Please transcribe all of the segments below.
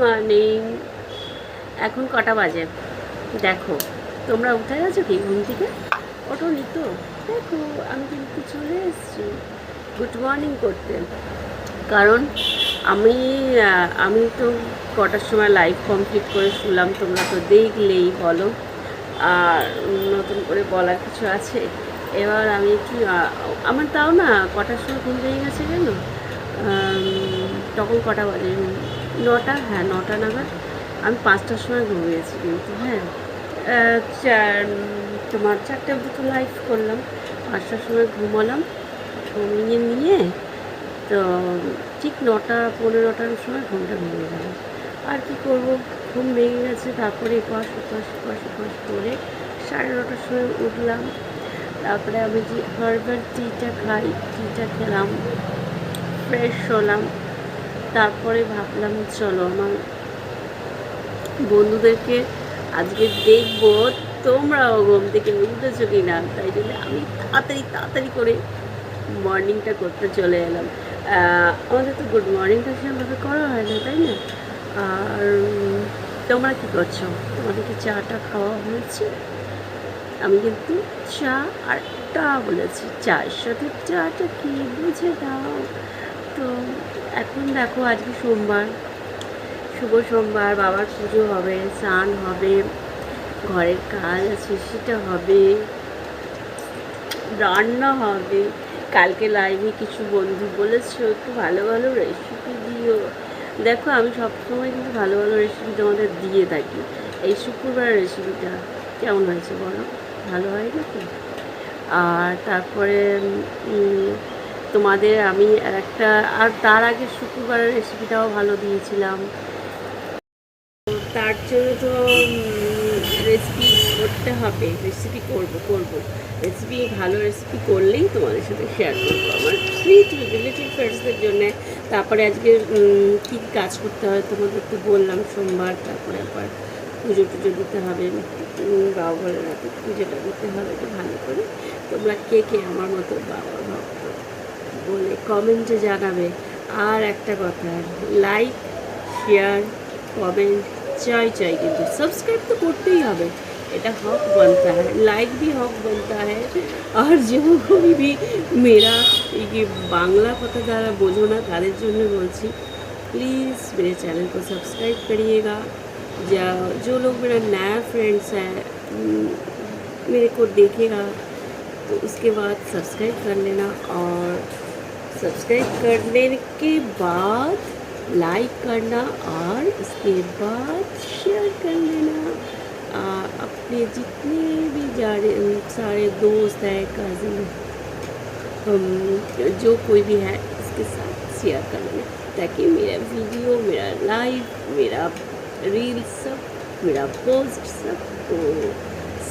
Morning. এখন কটা বাজে দেখো? তোমরা উঠে গেছো কি ঘুম থেকে? ওঠোনি তো? দেখো আমি কিন্তু চলে এসেছি গুড মর্নিং করতে। কারণ আমি আমি তো কটার সময় লাইভ কমপ্লিট করে শুনলাম, তোমরা তো দেখলেই বলো। আর নতুন করে বলার কিছু আছে? এবার আমি কি আমার তাও না কটার সময় ঘুম ভেঙে গেছে কেন? তখন কটা বাজে? 9টা, হ্যাঁ 9টা নাগাদ। আমি 5টার সময় ঘুমিয়েছি কিন্তু, হ্যাঁ। তোমার 4টে অবধি তো লাইভ করলাম, 5টার সময় ঘুমালাম। ঘুমিয়ে নিয়ে তো ঠিক 9টা 15টার সময় ঘুমটা ভেঙে গেল। আর কি করব, ঘুম ভেঙে গেছে। তারপরে এপাশ ওপাশ এপাশ ওপাশ করে 9:30টার সময় উঠলাম। তারপরে আমি যে হার্বাল টিটা খাই, টিটা খেলাম, ফ্রেশ হলাম। তারপরে ভাবলাম চলো আমার বন্ধুদেরকে আজকে দেখবো তোমরাও ঘুম থেকে উঠেছো কি না। তাই জন্য আমি তাড়াতাড়ি করে মর্নিংটা করতে চলে এলাম। আমাদের তো গুড মর্নিংটা সেরকমভাবে করা হয় না, তাই না? আর তোমরা কী করছো? তোমাদেরকে চাটা খাওয়া হয়েছে? আমি কিন্তু চা আর টা বলেছি, চায়ের সাথে চাটা কি বুঝে দাও। তো এখন দেখো আজকে সোমবার, শুভ সোমবার, বাবার পুজো হবে, স্নান হবে, ঘরের কাজ আছে সেটা হবে, রান্না হবে। কালকে লাইভে কিছু বন্ধু বলেছো একটু ভালো ভালো রেসিপি দিও। দেখো আমি সবসময় কিন্তু ভালো ভালো রেসিপি তোমাদের দিয়ে থাকি। এই শুক্রবার রেসিপিটা কেমন হয়েছে বলো? ভালো হয় নাকি? আর তারপরে তোমাদের আমি একটা, আর তার আগে শুক্রবারের রেসিপিটাও ভালো দিয়েছিলাম। তার জন্য তো রেসিপি করতে হবে, রেসিপি করব। রেসিপি ভালো রেসিপি করলেই তোমাদের সাথে শেয়ার করবো আমার সুইট রিলেটিভ ফ্রেন্ডসদের জন্যে। তারপরে আজকে কী কাজ করতে হয় তোমাদের তো বললাম, সোমবার। তারপরে আবার পুজো টুজো দিতে হবে, বাবা ঘরের রাতে পুজোটা দিতে হবে। তো ভালো করে তোমরা কে কে আমার মতো বাবার ভক্ত বলে কমেন্টে জানাবে। আর একটা কথা, লাইক শেয়ার कमेंट चाय কিন্তু सब्सक्राइब तो करते ही হবে, এটা हक बनता है, लाइक भी हक बनता है। और जो भी मेरा ये बांग्ला पता যারা বোঝো না তাদের জন্য বলছি, प्लीज़ मेरे चैनल को सब्सक्राइब करिएगा। जो लोग मेरा नया फ्रेंड्स है मेरे को देखेगा तो उसके बाद सब्सक्राइब कर लेना, और सब्सक्राइब करने के बाद लाइक करना, और उसके बाद शेयर कर लेना। अपने जितने भी सारे दोस्त हैं, कज़न, जो कोई भी है इसके साथ शेयर कर लेना, ताकि मेरा वीडियो, मेरा लाइव, मेरा रील, सब मेरा पोस्ट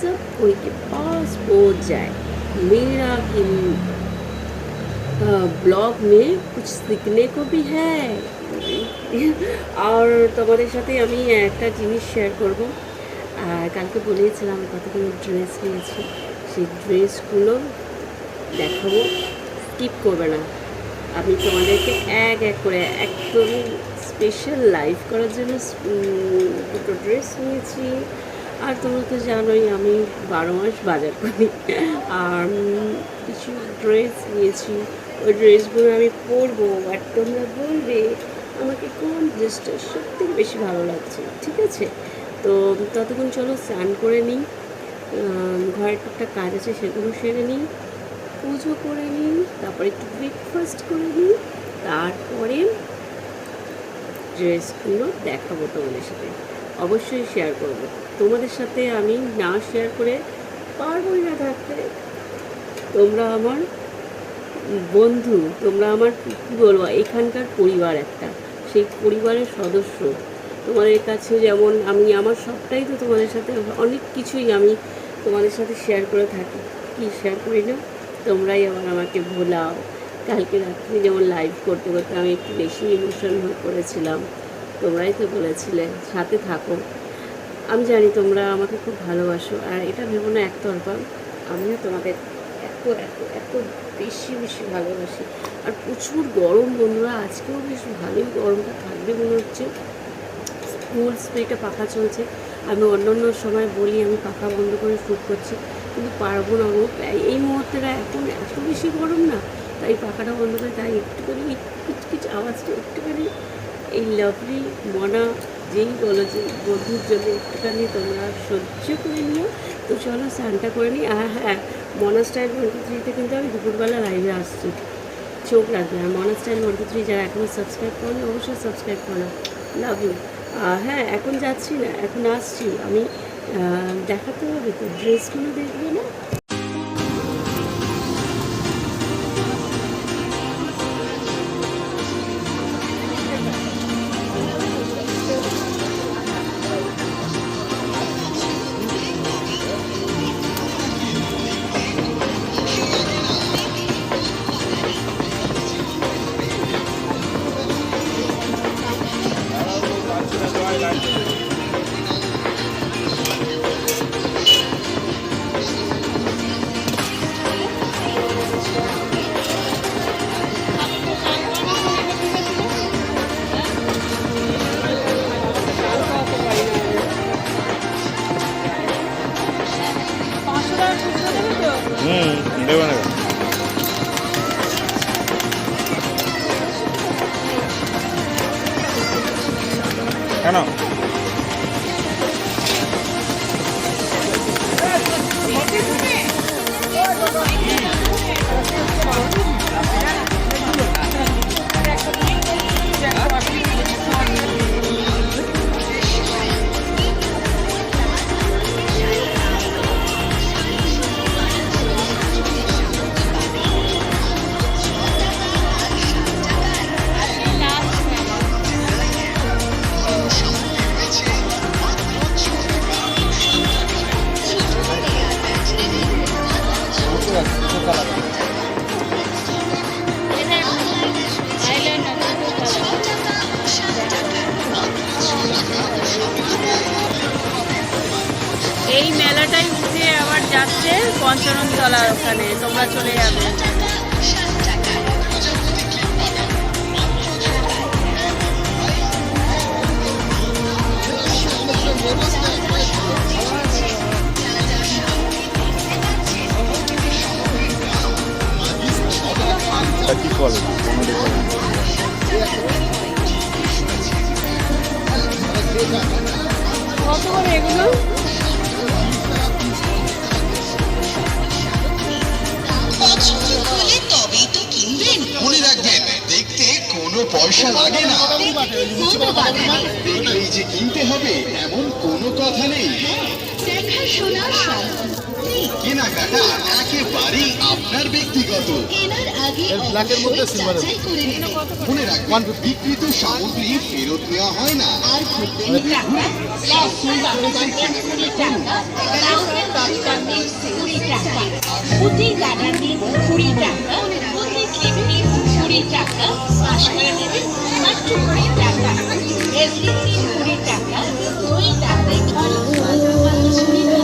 सब कोई के पास पहुंच जाए। मेरा ব্লগ में कुछ सीखने को भी है। আর তোমাদের সাথে আমি একটা জিনিস শেয়ার করব। কালকে বলেছিলাম কতগুলো ড্রেস নিয়েছি, সেই ড্রেসগুলো দেখাবো, স্কিপ করবে না। আমি তোমাদেরকে এক এক করে একদম স্পেশাল লাইভ করার জন্য দুটো ড্রেস নিয়েছি। আর তোমরা তো জানোই আমি 12 মাস বাজার করি। আর কিছু ড্রেস নিয়েছি, ওই ড্রেসগুলো আমি পরবো। আর তোমরা বলবে আমাকে কোন ড্রেসটা সত্যি বেশি ভালো লাগছে, ঠিক আছে? তো ততক্ষণ চলো স্নান করে নিই, ঘরের টুকটাক কাজ আছে সেগুলো সেরে নিই, পুজো করে নিই, তারপরে একটু ব্রেকফাস্ট করে নিই, তারপরে ড্রেসগুলো দেখাবো তোমাদের সাথে, অবশ্যই শেয়ার করব। তোমাদের সাথে আমি না শেয়ার করে পারবোই না থাকতে। তোমরা আমার বন্ধু, তোমরা আমার কী বলবো, এখানকার পরিবার একটা, সেই পরিবারের সদস্য। তোমাদের কাছে যেমন আমি আমার সবটাই তো তোমাদের সাথে, অনেক কিছুই আমি তোমাদের সাথে শেয়ার করে থাকি। কি শেয়ার করি না? তোমরাই আবার আমাকে ভোলাও। কালকে রাত্রে যেমন লাইভ করতে করতে আমি একটু বেশি ইমোশন হয়ে পড়েছিলাম, তোমরাই তো বলেছিলে সাথে থাকো। আমি জানি তোমরা আমাকে খুব ভালোবাসো, আর এটা ভেবো না একতরফা, আমিও তোমাদের এত এত এত বেশি ভালোবাসি। আর প্রচুর গরম বন্ধুরা, আজকেও বেশ ভালোই গরমটা থাকবে মনে হচ্ছে। ফুল স্পিডে পাখা চলছে। আমি অন্য অন্য সময় বলি আমি পাখা বন্ধ করে শ্যুট করছি, কিন্তু পারবো না গো। এই মুহূর্তেটা এখন এত বেশি গরম না, তাই পাখাটা বন্ধ করে, তাই একটুখানি কিচকিচ আওয়াজটা একটুখানি এই লাভলি মনা যেই বলো যে বন্ধুর জন্য একটুখানি তোমরা সহ্য করে নিও। তো চলো স্নানটা করে নিই। আর হ্যাঁ, মনা স্টাইল 123-তে কিন্তু আমি দুপুরবেলা লাইভে আসছি, চোখ রাখবে। আর মনা স্টাইল 123 যারা এখনও সাবস্ক্রাইব করেন অবশ্যই সাবস্ক্রাইব করো। Love you. হ্যাঁ, এখন যাচ্ছি না, এখন আসছি আমি। দেখাতে হবে তো, ড্রেসগুলো দেখবে না? দেবে না কেন? এই মেলাটাই উঠে আবার যাচ্ছে পঞ্চানন তলার ওখানে, তোমরা চলে যাবে। কি বলে কত করে এগুলো? মনে রাখবেন, দেখতে কোনো পয়সা লাগে না, দেখলেই যে কিনতে হবে এমন কোনো কথা নেই। কেনাকাটা একেবারেই আপনার ব্যক্তিগত। মনে রাখবেন, বিক্রিত সামগ্রী ফেরত নেওয়া হয় না। প্রতি গার্ডার দিন 20 টাকা, প্রতি ক্লিপ দিন 20 টাকা, পাশ করে নেবেন মাত্র 20 টাকা। এভরিথিং 20 টাকা, 2 টাকায় ভালো ভালো ভালো সুবিধা।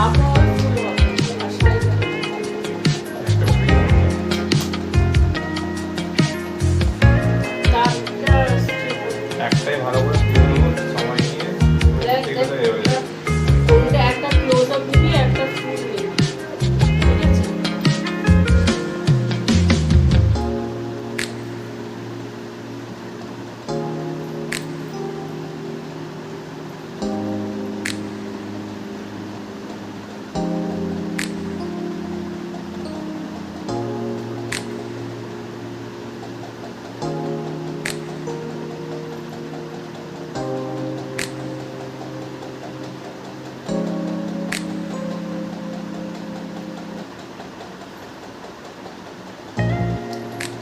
আবার ফুল হবে, আশাই জানি। গানটা আসছে একটাই ভালো করে তুলে নেবো, সময় নিয়ে ঠিক আছে এ হয়ে যাবে। কোনটা একটা ক্লোজ আপ নিবি, একটা ফুল নিবি, ঠিক আছে?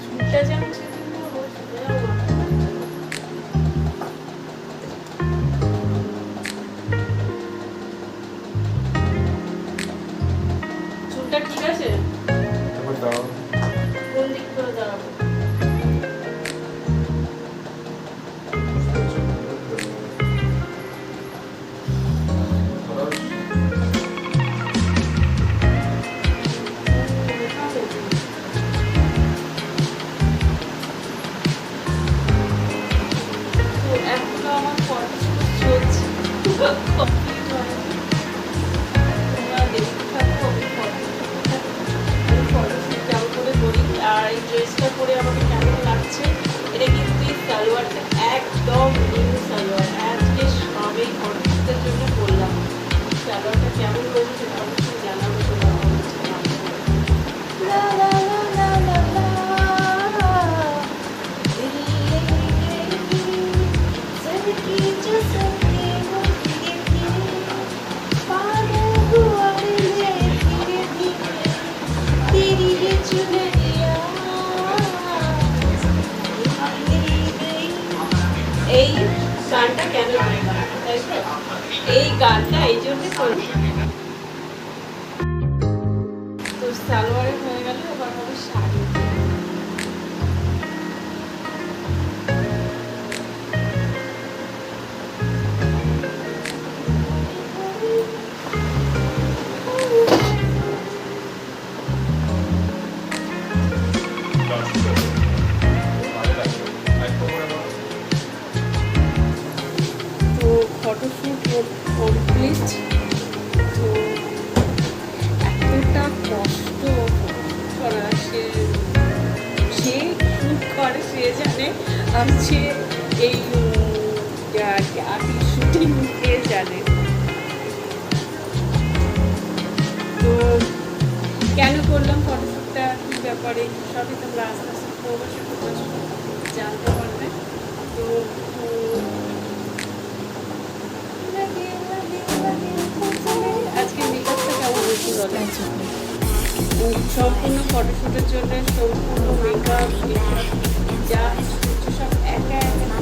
চুলটা যেন সেদিন না বসে যেন মাথায় লাগছে না। চুলটা ঠিক আছে? এবার দাও। কোন দিক করে দাঁড়াবো? তো এখনো আমার ফটো চলছে, কমপ্লিট হয়নি। তোমরা দেখতে থাকো, আমি ফটো শুট কেমন করে করি আর এই ড্রেসটা পরে আমাকে কেমন লাগছে। এটা কিন্তু এই সালোয়ারটা একদম নিউ সালোয়ার, আজকে সবেই ফটো শুটের জন্য করলাম। সালোয়ারটা কেমন হয়েছে সেটা অবশ্যই জানাবো তোমরা কমেন্টে। লা লা লা লা লা লা, দিল লেগে सनकी जो सनके वो धीरे धीरे पागल हुआ दिल धीरे धीरे तेरी ये चुनरिया এই গানটা কেন করলাম, তাই তো? এই গানটা এই জন্য করলাম। তো সালোয়ারে হয়ে গেল, এবার হবে শাড়ি। ভালো লাগবে। আরেকটু করে দাও। তো ফটোশ্যুট কমপ্লিট। তো এতটা কষ্ট করা, সে শুট করে সে জানে, আর সে এই আর্টিস্ট শুটিং কে জানে। তো কেন করলাম ফটোশ্যুটটা, কী ব্যাপারে, সবই তোমরা আস্তে আস্তে প্রবাসে জানতে পারবে। তো আজকে মেকআপটা কেমন হয়েছে বলো? সম্পূর্ণ ফটোশ্যুটের জন্য সম্পূর্ণ মেকআপ যা কিছু সব একা একা